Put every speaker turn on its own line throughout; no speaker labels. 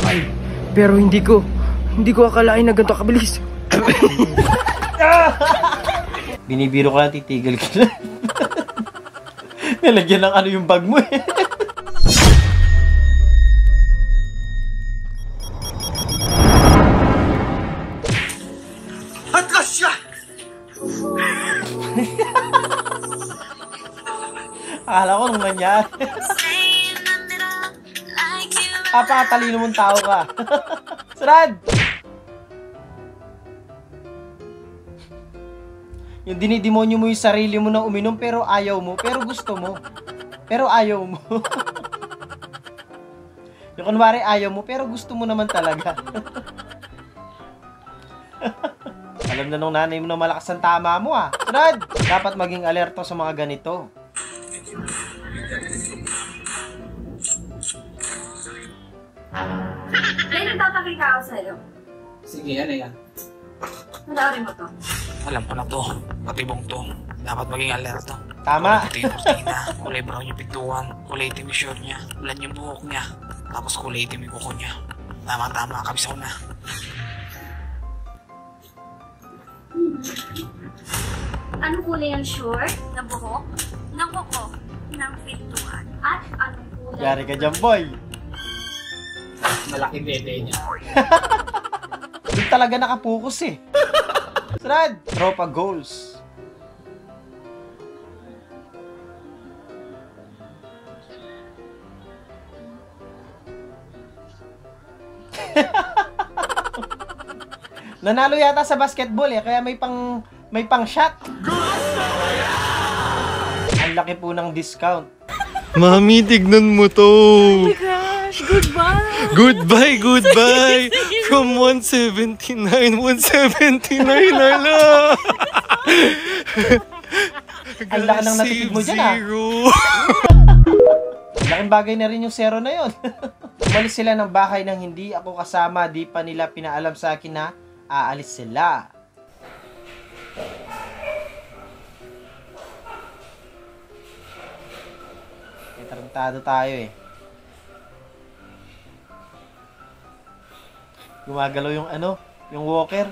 kamay. Pero hindi ko akalain na ganito kabilis.
Binibiro ko lang, titigil ka lang. Nalagyan ng ano yung bag mo eh.
Atlas siya!
Akala ko nung nangyari. Talino mong tao ka. Sarad! Yung dinidemonyo mo yung sarili mo na uminom pero ayaw mo, pero gusto mo. Pero ayaw mo. Yung kunwari ayaw mo pero gusto mo naman talaga. Alam na nung nanay mo na malakas ang tama mo ah. Sarad! Dapat maging alerto sa mga ganito.
May nagpapakita ako sa'yo.
Sige, ano yan?
Panoorin mo to.
Alam ko na to. Patibong to. Dapat maging alerto.
Tama.
Kulay puti yung kusina. Kulay brown yung pintuan. Kulay itim yung short niya. Ulan yung buhok niya. Tapos kulay itim yung kuko niya. Tama-tama. Kabisaw na.
Anong kulay ang short, ng buhok, ng kuko, ng pintuan? At anong kulay?
Yari ka dyan, boy.
Malaki dede niya.
Doon talaga nakapokus eh. Sarad! Tropa goals. Nanalo yata sa basketball eh, kaya may pang shot. Ang laki po ng discount.
Mami, tignan mo to.
Oh my gosh, goodbye!
Goodbye! From 179, 179 na lang!
Ang laki ng natipid mo dyan ah. Laking bagay na rin yung zero na yon. Umalis sila ng bahay nang hindi ako kasama, di pa nila pinaalam sa akin na aalis sila. Tarantado tayo eh. Gumagalaw yung ano, yung walker.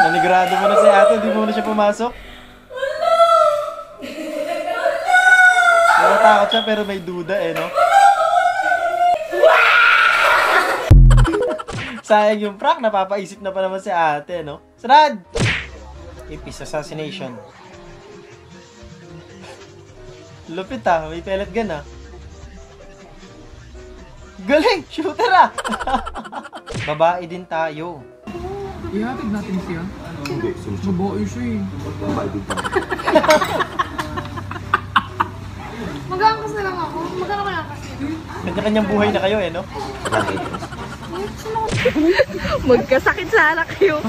Nanigrado mo na si ate, di mo na siya pumasok. Natatakot siya pero may duda eh, no? Sayang yung prank, napapaisip na pa naman si ate, no? Sarad! Ipis assassination. Lupit ah, may pellet gun ah. Galing! Shooter ah! Babae din tayo.
Ihatid natin siya. Hindi, mabuo siya eh.
Mag-aangkas na lang ako. Magkano ka lang kasi?
Kanya-kanyang buhay na kayo eh, no?
Magkasakit sana kayo.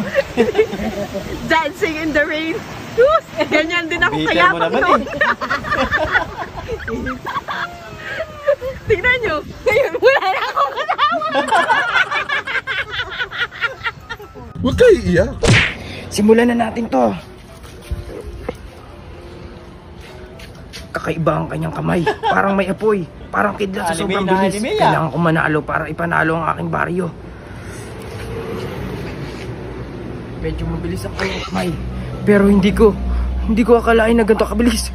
Dancing in the rain. Ganyan din ako
Bitter
kaya
mo naman eh.
Tingnan nyo. Ngayon wala na akong kasama.
Huwag kayo iiyak.
Simulan na natin to. Kakaiba ang kanyang kamay. Parang may apoy. Parang kidlat sa sobrang bilis. Kailangan ko manalo para ipanalo ang aking baryo. Medyo mabilis ang kanyang kamay. Pero hindi ko akalain na ganito kabilis.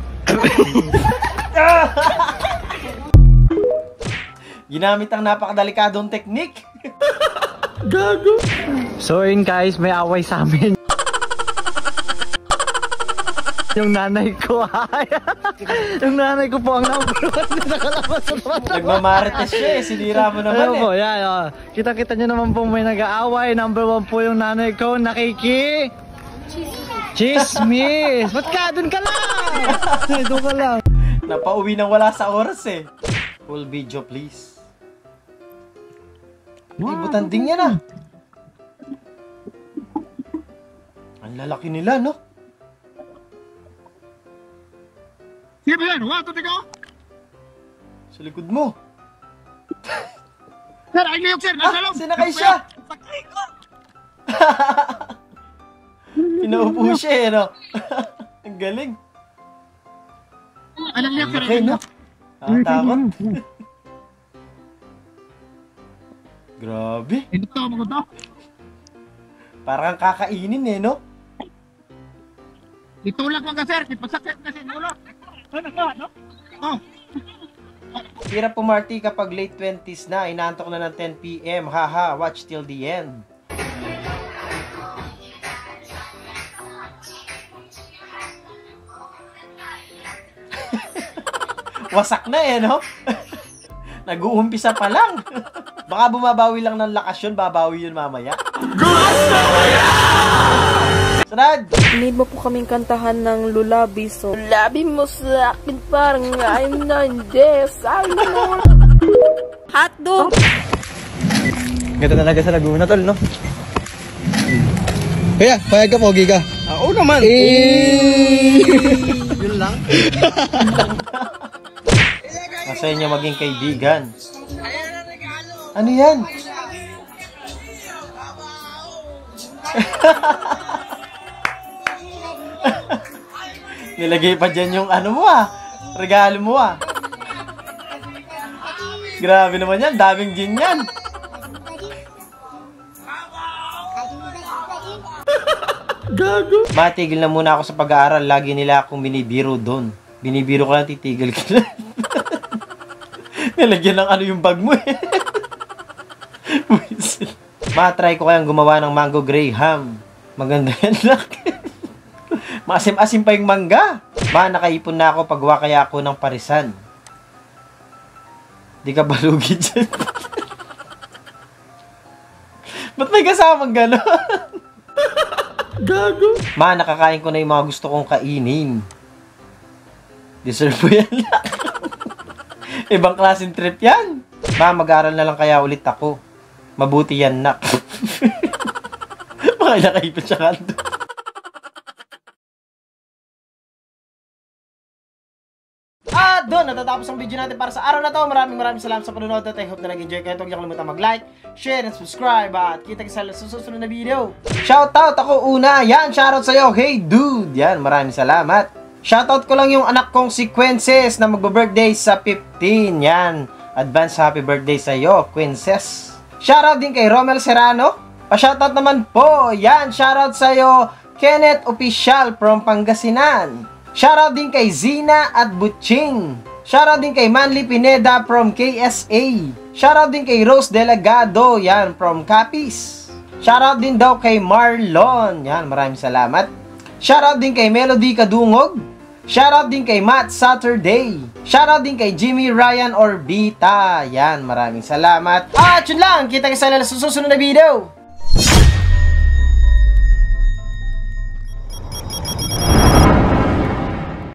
Ginamit ang napakadelikadong teknik.
Gago.
So yun guys, may away sa amin. Yung nanay ko ay yung nanay ko po ang number 1 na nakalabas sa trabaho.
Nagmamarites siya eh, sinira mo naman
Ano
eh.
po, yan, oh. Kita-kita nyo naman po may nag-aaway. Number 1 po yung nanay ko, nakiki Chismis! Ba't ka? Doon ka lang! Doon ka lang.
Napauwi nang wala sa oras eh. Full video please. Wow, butanding yan ah. Ang lalaki nila, no?
Sino ba yan? What? Ito
Sa likod mo.
Sir, ay niyok sir. Nasa loob.
Sinakay siya. Pinaupo siya eh, no? Ang galing.
Alam niya sir.
Okay, no? Nakatakot. Grabe.
Ito to, mga to.
Parang kakainin eh, no?
Itulak mo ka sir. Ipasakit kasi ulo. Ano? Oh.
Hirap pumarty kapag late 20s na, inaantok na ng 10 PM. Haha, watch till the end. Wasak na eh, no? Nag-uumpisa pa lang. Baka bumabawi lang ng lakas yun, babawi yun mamaya. Sunod!
Need mo po kaming kantahan ng Lulabi, so Lulabi mo sa akin parang I'm not this, I know. Hotdog!
Ganda talaga sa Laguna, tol, no? Kaya, payag ka, pogi ka. Oo naman. Yun lang.
Nasa inyo maging kaibigan. Ano yan? Nilagay pa dyan yung ano mo regalo mo Grabe naman yan, daming gin yan.
Gago.
Matigil na muna ako sa pag-aaral, lagi nila akong binibiro doon. Binibiro ko lang, titigil ka na. Nilagyan ng ano yung bag mo eh. Matry ko kayang gumawa ng mango graham. Maganda yan lang. Maasim-asim pa yung mangga. Nakaipon na ako pagwa kaya ako ng parisan. Di ka balugi dyan. Ba't may kasamang gano'n?
Gago.
Nakakain ko na yung mga gusto kong kainin. Deserve ko yan lang. Ibang klaseng trip yan. Mag-aral na lang kaya ulit ako. Mabuti yan, nak. Baka nakaipon siya kanto. At doon, natatapos ang video natin para sa araw na to. Maraming salamat sa panonood at I hope na nag-enjoy kayo. Huwag niyo kalimutan mag-like, share, and subscribe. At kita kita sa susunod na video. Shoutout ako una. Yan, shoutout sa'yo. Hey dude. Yan, maraming salamat. Shoutout ko lang yung anak kong si Quinces na magbe-birthday sa 15. Yan, advance happy birthday sa'yo, Quinces. Shoutout din kay Romel Serrano. Pa-shoutout naman po. Yan, shoutout sa'yo, Kenneth Official from Pangasinan. Shoutout din kay Zina at Butching. Shoutout din kay Manly Pineda from KSA. Shoutout din kay Rose Delagado, yan, from Capiz. Shoutout din daw kay Marlon. Yan, maraming salamat. Shoutout din kay Melody Kadungog. Shoutout din kay Matt Saturday. Shoutout din kay Jimmy Ryan Orbita. Yan, maraming salamat. At yun lang, kita kita sa susunod na video.